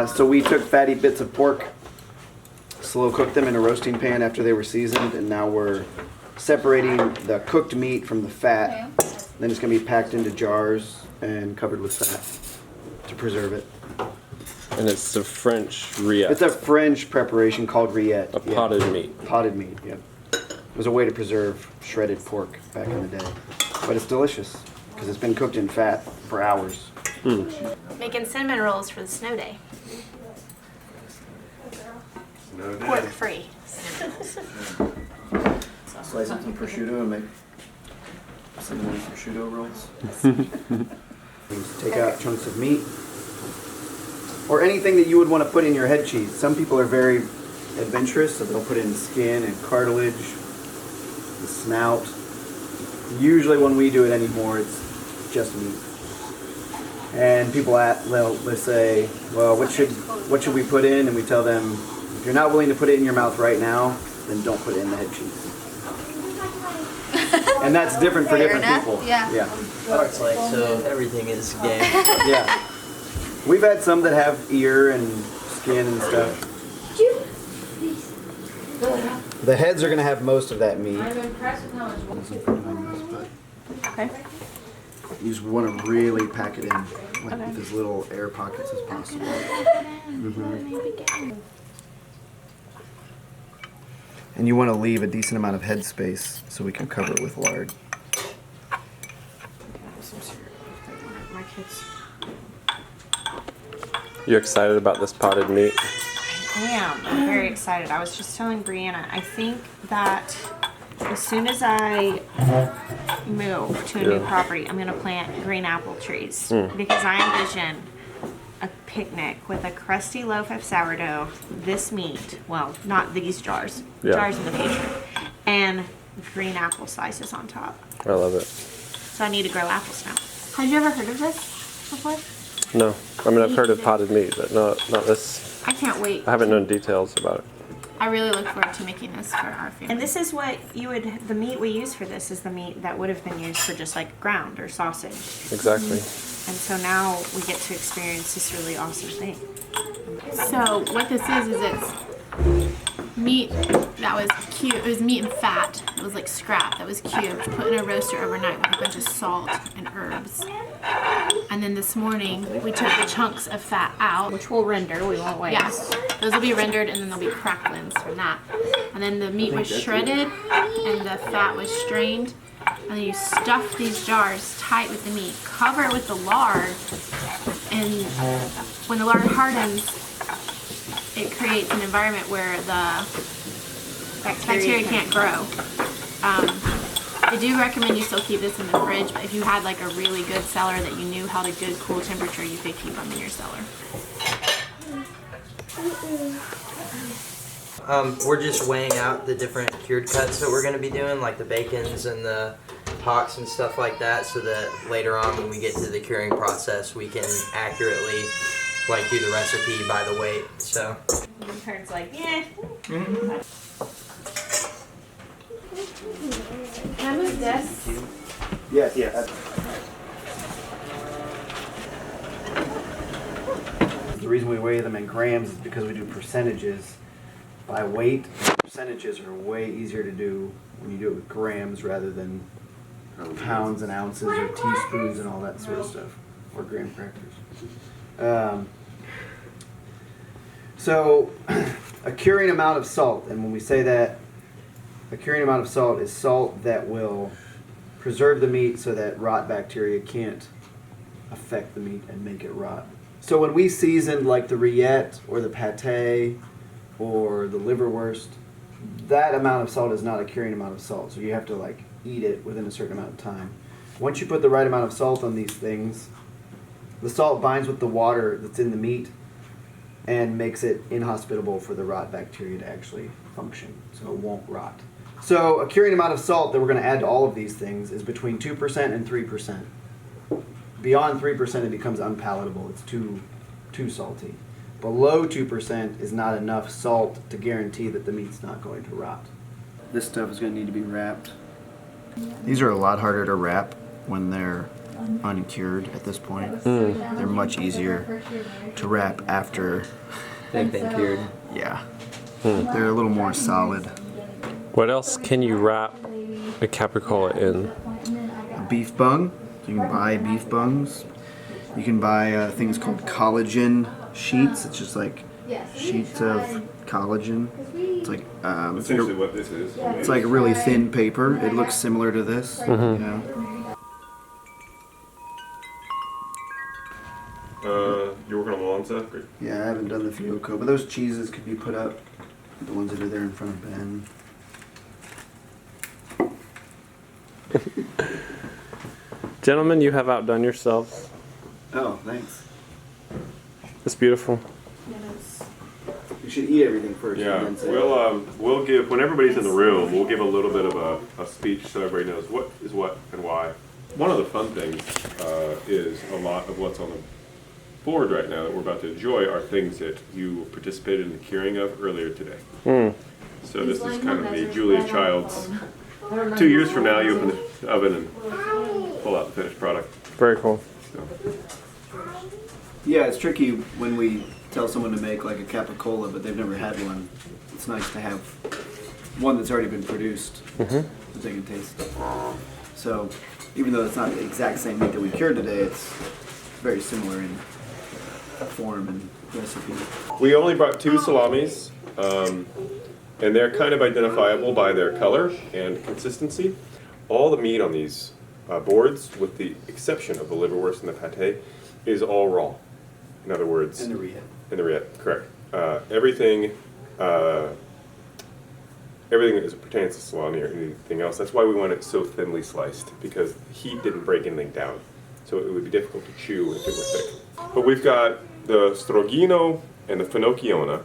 So we took fatty bits of pork, slow cooked them in a roasting pan after they were seasoned, and now we're separating the cooked meat from the fat. Then it's going to be packed into jars and covered with fat to preserve it. And it's the French riyette. It's a French preparation called riyette. A potted meat. Potted meat, yeah. It was a way to preserve shredded pork back in the day. But it's delicious because it's been cooked in fat for hours. Making cinnamon rolls for the snow day. Pork free. Slice up some prosciutto and make cinnamon prosciutto rolls. Take out chunks of meat. Or anything that you would want to put in your head cheese. Some people are very adventurous, so they'll put in skin and cartilage, the snout. Usually when we do it anymore, it's just meat. And people they'll say, well, what should we put in? And we tell them, if you're not willing to put it in your mouth right now, then don't put it in the head cheese. And that's different for different people. Yeah. Art's like, so everything is game. Yeah. We've had some that have ear and skin and stuff. The heads are going to have most of that meat. I'm impressed with how much. Okay. You just want to really pack it in with as little air pockets as possible. And you want to leave a decent amount of head space so we can cover it with lard. My kids. You excited about this potted meat? I'm very excited. I was just telling Brianna, I think that as soon as I move to a new property, I'm going to plant green apple trees because I envision a picnic with a crusty loaf of sourdough, this meat, well, not these jars, jars in the future, and green apple slices on top. I love it. So I need to grow apples now. Have you ever heard of this before? No, I mean I've heard of potted meat, but not this. I can't wait. I haven't known details about it. I really look forward to making this for our family. And this is what the meat we use for this is the meat that would have been used for just like ground or sausage. Exactly. And so now we get to experience this really awesome thing. So what this is it's meat that was cubed. It was meat and fat. It was like scrap that was cubed, put in a roaster overnight with a bunch of salt and herbs. And then this morning we took the chunks of fat out, Which we'll render, we won't waste. yes, those will be rendered, and then there'll be cracklings from that. And then the meat was shredded, and the fat was strained. And then you stuff these jars tight with the meat, cover it with the lard, and when the lard hardens, it creates an environment where the bacteria can't grow. I do recommend you still keep this in the fridge, but if you had like a really good cellar that you knew held a good cool temperature, you could keep them in your cellar. We're just weighing out the different cured cuts that we're going to be doing, like the bacons and the hocks and stuff like that, so that later on when we get to the curing process, we can accurately like do the recipe by the weight. So. Kern's like, yeah. Can I move this? Yes, yes. The reason we weigh them in grams is because we do percentages by weight. Percentages are way easier to do when you do it with grams rather than pounds and ounces or teaspoons and all that sort of stuff, or graham crackers. So a curing amount of salt, and when we say that, a curing amount of salt is salt that will preserve the meat so that rot bacteria can't affect the meat and make it rot. So when we season like the riyette or the pate or the liverwurst, that amount of salt is not a curing amount of salt. So you have to like eat it within a certain amount of time. Once you put the right amount of salt on these things, the salt binds with the water that's in the meat and makes it inhospitable for the rot bacteria to actually function, so it won't rot. So a curing amount of salt that we're going to add to all of these things is between 2% and 3%. Beyond 3% it becomes unpalatable, it's too salty. Below 2% is not enough salt to guarantee that the meat's not going to rot. This stuff is going to need to be wrapped. These are a lot harder to wrap when they're uncured at this point. They're much easier to wrap after. They've been cured. Yeah, they're a little more solid. What else can you wrap a capicola in? A beef bung. You can buy beef bungs. You can buy things called collagen sheets. It's just like sheets of collagen. It's like Essentially what this is. it's like really thin paper. It looks similar to this. You know? You're working on the lawn stuff? Great. Yeah, I haven't done the fiocco, but those cheeses could be put up. The ones that are there in front of Ben. Gentlemen, you have outdone yourselves. Oh, thanks. It's beautiful. You should eat everything first. Yeah, and then say, we'll give, when everybody's in the room, we'll give a little bit of a speech so everybody knows what is what and why. One of the fun things is a lot of what's on the board right now that we're about to enjoy are things that you participated in the curing of earlier today. So this is kind of the Julia Child's, 2 years from now you open the oven and pull out the finished product. Very cool. So. Yeah, it's tricky when we tell someone to make like a capicola, but they've never had one. It's nice to have one that's already been produced that they can taste. So even though it's not the exact same meat that we cured today, it's very similar in form and recipe. We only brought 2 salamis, and they're kind of identifiable by their color and consistency. All the meat on these boards, with the exception of the liverwurst and the pate, is all raw. In other words, And the riyette. in the riyette, correct. Everything as it pertains to salami or anything else. That's why we want it so thinly sliced, because the heat didn't break anything down, so it would be difficult to chew if it were thick. But we've got the strogino and the finocchiona,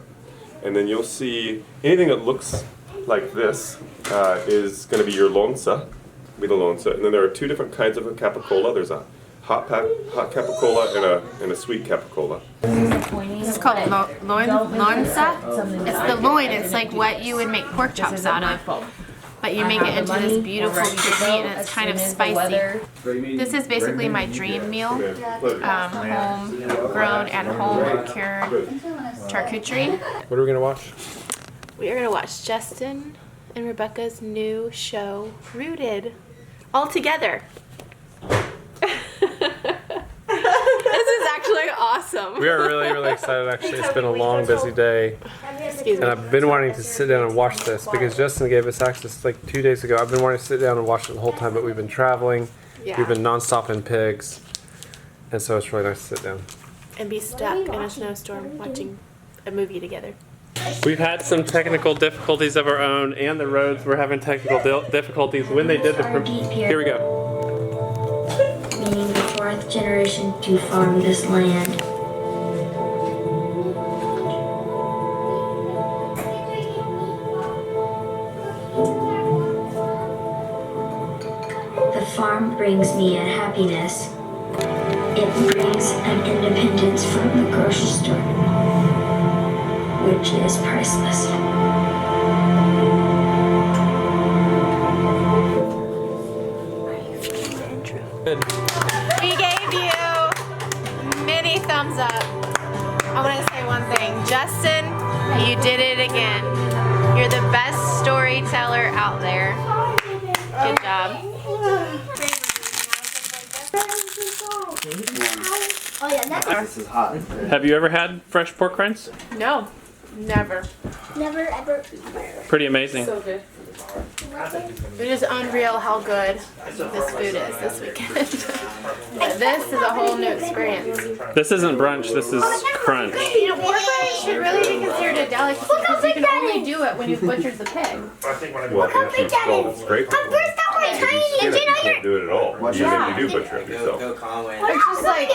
and then you'll see anything that looks like this is going to be your lonza, and then there are 2 different kinds of a capicola. There's a hot capicola and a sweet capicola. This is called lonza. It's the loin. It's like what you would make pork chops out of. But you make it into this beautiful cured meat, and it's kind of spicy. This is basically my dream meal. Home-grown and home-cured charcuterie. What are we going to watch? We are going to watch Justin and Rebecca's new show, Rooted, all together. This is actually awesome. We are really, really excited, actually. It's been a long, busy day. Excuse And me. I've been wanting to sit down and watch this because Justin gave us access like 2 days ago. I've been wanting to sit down and watch it the whole time, but we've been traveling. Yeah. We've been nonstop in pigs. And so it's really nice to sit down. And be stuck in a snowstorm watching a movie together. We've had some technical difficulties of our own, and the roads were having technical difficulties when they did the... Here we go. Meaning the 4th generation to farm this land. The farm brings me a happiness. It brings an independence from the grocery store, which is priceless. We gave you many thumbs up. I want to say one thing. Justin, you did it again. You're the best storyteller out there. Good job. This is hot. Have you ever had fresh pork rinds? No, never. Never ever. Pretty amazing. So good. It is unreal how good this food is this weekend. But this is a whole new experience. This isn't brunch, this is crunch. You know, pork rinds should really be considered a delicacy because you can only do it when you've butchered the pig. Well, it's great. You can't do it at all. You do butcher it yourself. It's just like,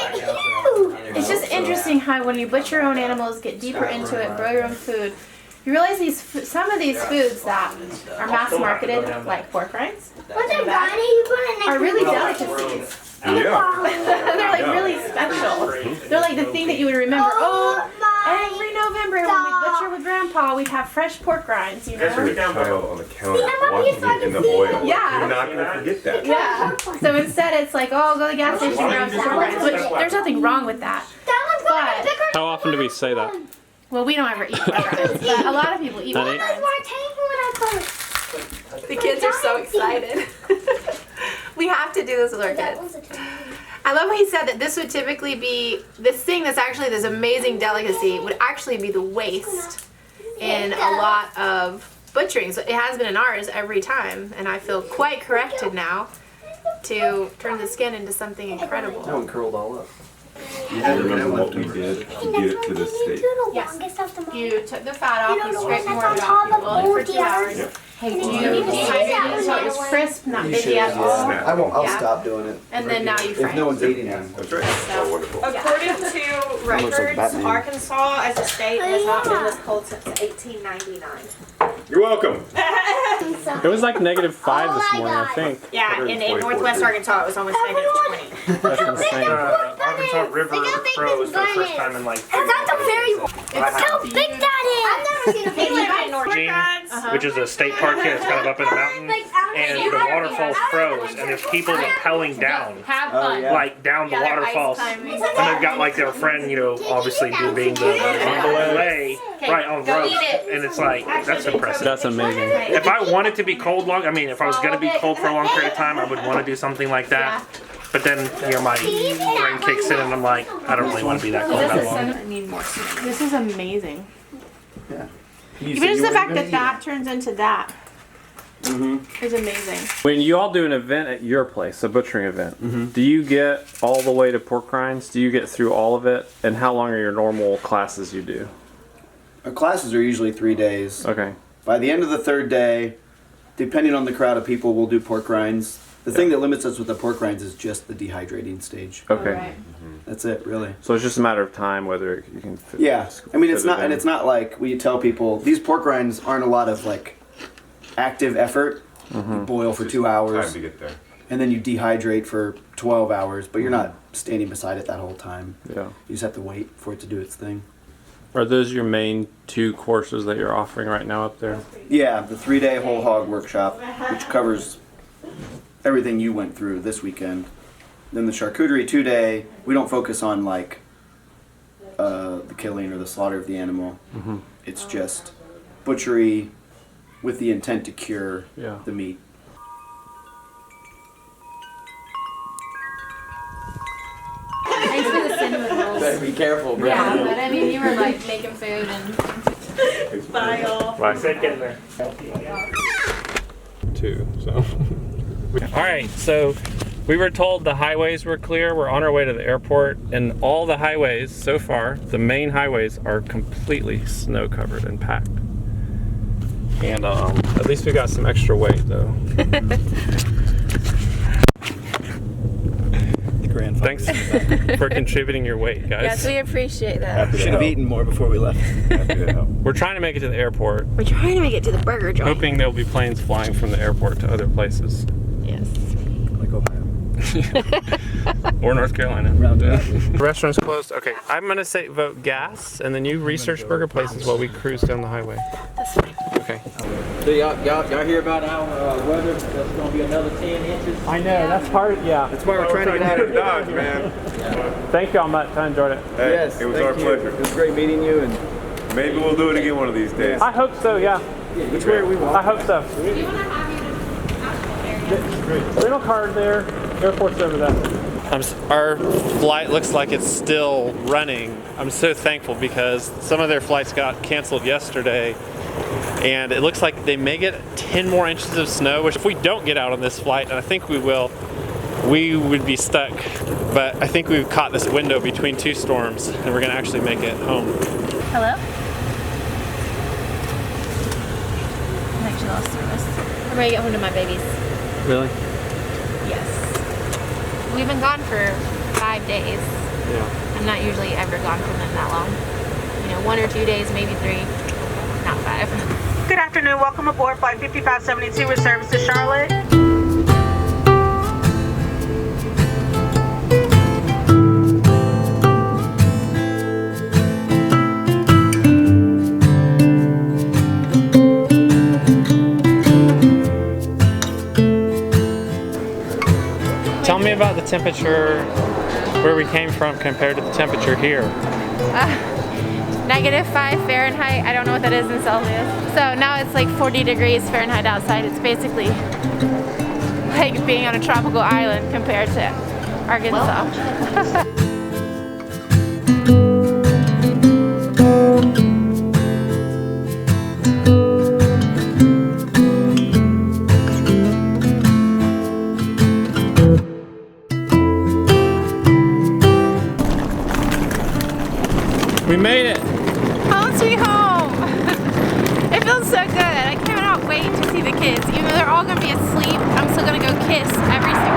it's just interesting how when you butcher your own animals, get deeper into it, grow your own food, you realize some of these foods that are mass marketed, like pork rinds, are really delicacies. Yeah. They're like really special. They're like the thing that you would remember. Oh, every November when we butcher with Grandpa, we'd have fresh pork rinds, you There's know? a child on the counter watching it in the oil. Yeah. You're not gonna forget that. Yeah. So instead it's like, oh, go to the gas station and grab some pork rinds. Which there's nothing wrong with that. But, How often do we say that? well, we don't ever eat pork rinds, but a lot of people eat pork Honey? rinds. The kids are so excited. We have to do this with our kids. I love how he said that this would typically be, this thing that's actually this amazing delicacy would actually be the waste in a lot of butchering. So it has been in ours every time, and I feel quite corrected now to turn the skin into something incredible. That one curled all up. I remember what we did to get it to this state. Yes. You took the fat off, you scraped more of it off, you boiled it for 2 hours. You dehydrated it so it was crisp, not busy at all. I won't. I'll Yeah. stop doing it. And then now you If fry no it. one's eating them. That's right. Oh, wonderful. According to looks like records, Batman. Arkansas as a state has not been this cold since 1899. You're welcome. It was like -5 this morning, I think. Yeah, and in northwest Arkansas it was almost -20. That's insane. Arkansas River froze for the first time in like 3 How big that is! I've never seen a They live in North Gene, Carolina. which is a state park here. It's kind of up in the mountains, and the waterfalls froze, and there's people rappelling down, Have fun. yeah. like down the waterfalls, and they've got like their friend, you know, obviously being the delay right on Go ropes, eat it. and it's like that's impressive. That's amazing. If I wanted to be cold long, I mean, if I was gonna be cold for a long period of time, I would want to do something like that. But then, you know, my brain kicks in, and I'm like, I don't really want to be that cold that long. I need more seasoning. This is amazing. Yeah. Even just the fact that that turns into that is amazing. When you all do an event at your place, a butchering event, do you get all the way to pork rinds? Do you get through all of it? And how long are your normal classes you do? Our classes are usually 3 days. Okay. By the end of the 3rd day, depending on the crowd of people, we'll do pork rinds. The thing that limits us with the pork rinds is just the dehydrating stage. Okay. Alright. That's it, really. So it's just a matter of time whether you can fit. Yeah, I mean it's fit it not, and in. it's not like we tell people these pork rinds aren't a lot of like active effort. You boil for 2 Time hours, to get there. and then you dehydrate for 12 hours, but you're not standing beside it that whole time. Yeah. You just have to wait for it to do its thing. Are those your main 2 courses that you're offering right now up there? Yeah, the 3-day whole hog workshop, which covers everything you went through this weekend. Then the charcuterie 2-day, we don't focus on like the killing or the slaughter of the animal. It's just butchery with the intent to cure Yeah. the meat. Thanks for the cinnamon rolls. Better be careful, bro. Yeah, but I mean, you were like making food and. Bye, y'all. Right. Said getting there. 2, so. Alright, so we were told the highways were clear. We're on our way to the airport, and all the highways so far, the main highways, are completely snow covered and packed. And at least we got some extra weight though. Thanks for contributing your weight, guys. Yes, we appreciate that. Should have eaten more before we left. We're trying to make it to the airport, We're trying to make it to the burger joint. hoping there'll be planes flying from the airport to other places. Yes. Like Ohio. Or North Carolina. Round up. The restaurant's closed. Okay, I'm gonna say vote gas, and then you research burger places while we cruise down the highway. That's fine. Okay. So y'all hear about our weather? That's gonna be another 10 inches. I know, that's hard, yeah. That's why we're trying to get out of Dodge, man. Thank y'all much, I enjoyed it. Hey, Yes, it was thank our you. pleasure. It was great meeting you, and Maybe we'll do it again one of these days. I hope so, yeah. it's where we want. I hope so. Rental car there, airport's over there. Our flight looks like it's still running. I'm so thankful because some of their flights got canceled yesterday, and it looks like they may get 10 more inches of snow, which if we don't get out on this flight, and I think we will, we would be stuck. But I think we've caught this window between 2 storms, and we're gonna actually make it home. Hello? I actually lost service. I'm ready to get home to my babies. Really? Yes. We've been gone for 5 days. Yeah. I'm not usually ever gone for them that long. You know, 1 or 2 days, maybe 3, not 5. Good afternoon. Welcome aboard Flight 5572 with service to Charlotte. me about the temperature where we came from compared to the temperature here. -5 Fahrenheit. I don't know what that is in Celsius. So now it's like 40 degrees Fahrenheit outside. It's basically like being on a tropical island compared to Arkansas. We made it. Home sweet home. It feels so good. I cannot wait to see the kids. Even though they're all gonna be asleep, I'm still gonna go kiss every single